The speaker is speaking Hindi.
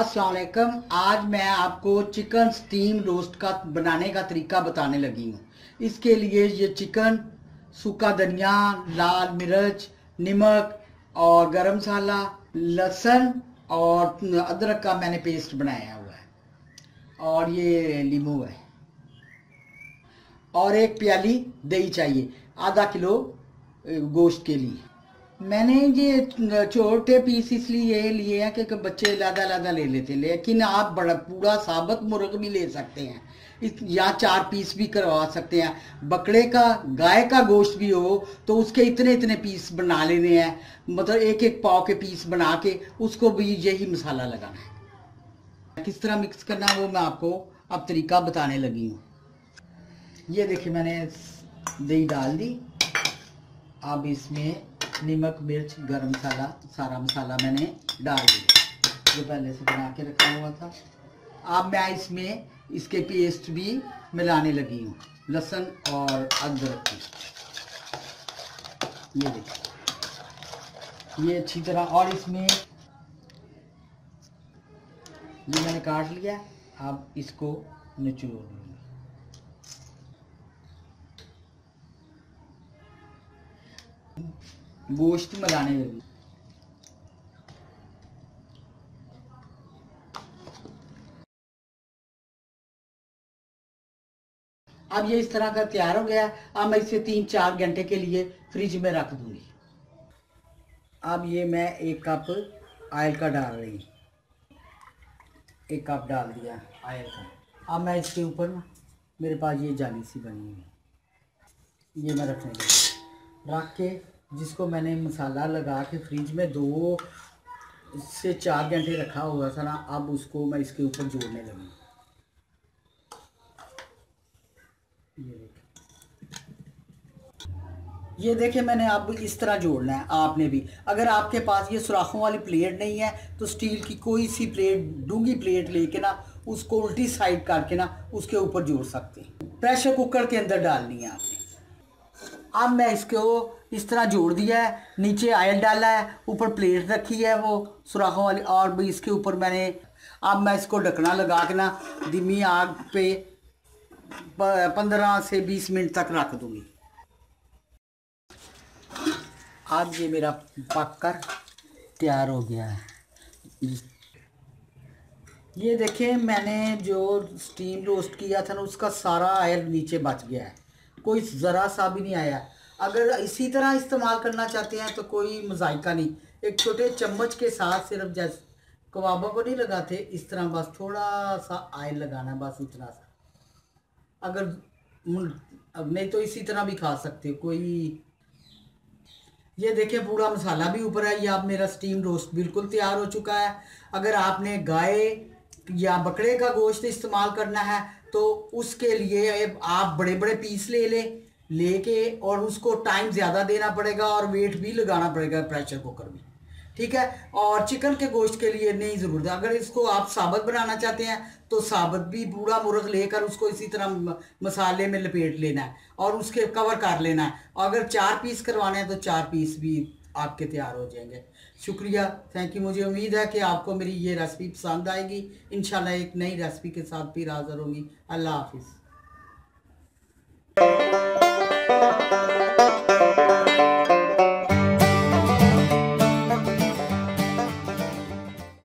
अस्सलाम वालेकुम। आज मैं आपको चिकन स्टीम रोस्ट का बनाने का तरीका बताने लगी हूँ। इसके लिए ये चिकन, सूखा धनिया, लाल मिर्च, नमक और गरम मसाला, लहसुन और अदरक का मैंने पेस्ट बनाया हुआ है और ये नींबू है और एक प्याली दही चाहिए आधा किलो गोश्त के लिए। मैंने ये छोटे पीस इसलिए लिए हैं कि बच्चे लादा ले लेते हैं, लेकिन आप बड़ा पूरा साबुत मुर्ग भी ले सकते हैं या 4 पीस भी करवा सकते हैं। बकरे का, गाय का गोश्त भी हो तो उसके इतने पीस बना लेने हैं, मतलब एक पाव के पीस बना के उसको भी यही मसाला लगाना है। किस तरह मिक्स करना है वो मैं आपको अब तरीका बताने लगी हूँ। ये देखिए मैंने दही डाल दी। अब इसमें नमक, मिर्च, गरम मसाला, सारा मसाला मैंने डाल दिया जो पहले से बना के रखा हुआ था। अब मैं इसमें इसके पेस्ट भी मिलाने लगी हूँ, लहसुन और अदरक की। ये देखिए ये अच्छी तरह, और इसमें ये मैंने काट लिया। अब इसको निचोड़ लूँगी। गोश्त मिलाने लगी। अब ये इस तरह का तैयार हो गया। अब मैं इसे 3-4 घंटे के लिए फ्रिज में रख दूंगी। अब ये मैं 1 कप ऑयल का डाल रही हूँ, 1 कप डाल दिया ऑयल का। अब मैं इसके ऊपर ना, मेरे पास ये जाली सी बनी हुई है, ये मैं रखने लगी। रख के जिसको मैंने मसाला लगा के फ्रिज में 2 से 4 घंटे रखा हुआ था ना, अब उसको मैं इसके ऊपर जोड़ने लगी। ये देखिए मैंने अब इस तरह जोड़ना है आपने भी। अगर आपके पास ये सुराखों वाली प्लेट नहीं है तो स्टील की कोई सी प्लेट, डूंगी प्लेट लेके ना उसको उल्टी साइड करके ना उसके ऊपर जोड़ सकते हैं। प्रेशर कुकर के अंदर डालनी है आपने। अब मैं इसको इस तरह जोड़ दिया है, नीचे ऑयल डाला है, ऊपर प्लेट रखी है वो सुराखों वाली, और भी इसके ऊपर मैंने, अब मैं इसको ढकना लगा के ना धीमी आग पे 15 से 20 मिनट तक रख दूंगी। अब ये मेरा पक कर तैयार हो गया है। ये देखें मैंने जो स्टीम रोस्ट किया था ना उसका सारा ऑयल नीचे बच गया है, कोई ज़रा सा भी नहीं आया। अगर इसी तरह इस्तेमाल करना चाहते हैं तो कोई मज़ाइका नहीं, एक छोटे चम्मच के साथ सिर्फ जैसे कबाबों को नहीं लगाते इस तरह बस थोड़ा सा ऑयल लगाना है, बस इतना सा। अगर अब नहीं तो इसी तरह भी खा सकते हो कोई। ये देखिए पूरा मसाला भी ऊपर है। ये अब मेरा स्टीम रोस्ट बिल्कुल तैयार हो चुका है। अगर आपने गाय या बकरे का गोश्त इस्तेमाल करना है तो उसके लिए आप बड़े बड़े पीस लेके और उसको टाइम ज़्यादा देना पड़ेगा और वेट भी लगाना पड़ेगा प्रेशर कुकर में, ठीक है। और चिकन के गोश्त के लिए नहीं ज़रूरत है। अगर इसको आप साबुत बनाना चाहते हैं तो साबुत भी पूरा मुर्ग लेकर उसको इसी तरह मसाले में लपेट लेना है और उसके कवर कर लेना है। और अगर 4 पीस करवाने हैं तो 4 पीस भी आपके तैयार हो जाएंगे। शुक्रिया, थैंक यू। मुझे उम्मीद है कि आपको मेरी ये रेसिपी पसंद आएगी। इंशाल्लाह एक नई रेसिपी के साथ फिर हाज़िर होंगी। अल्लाह हाफिज़।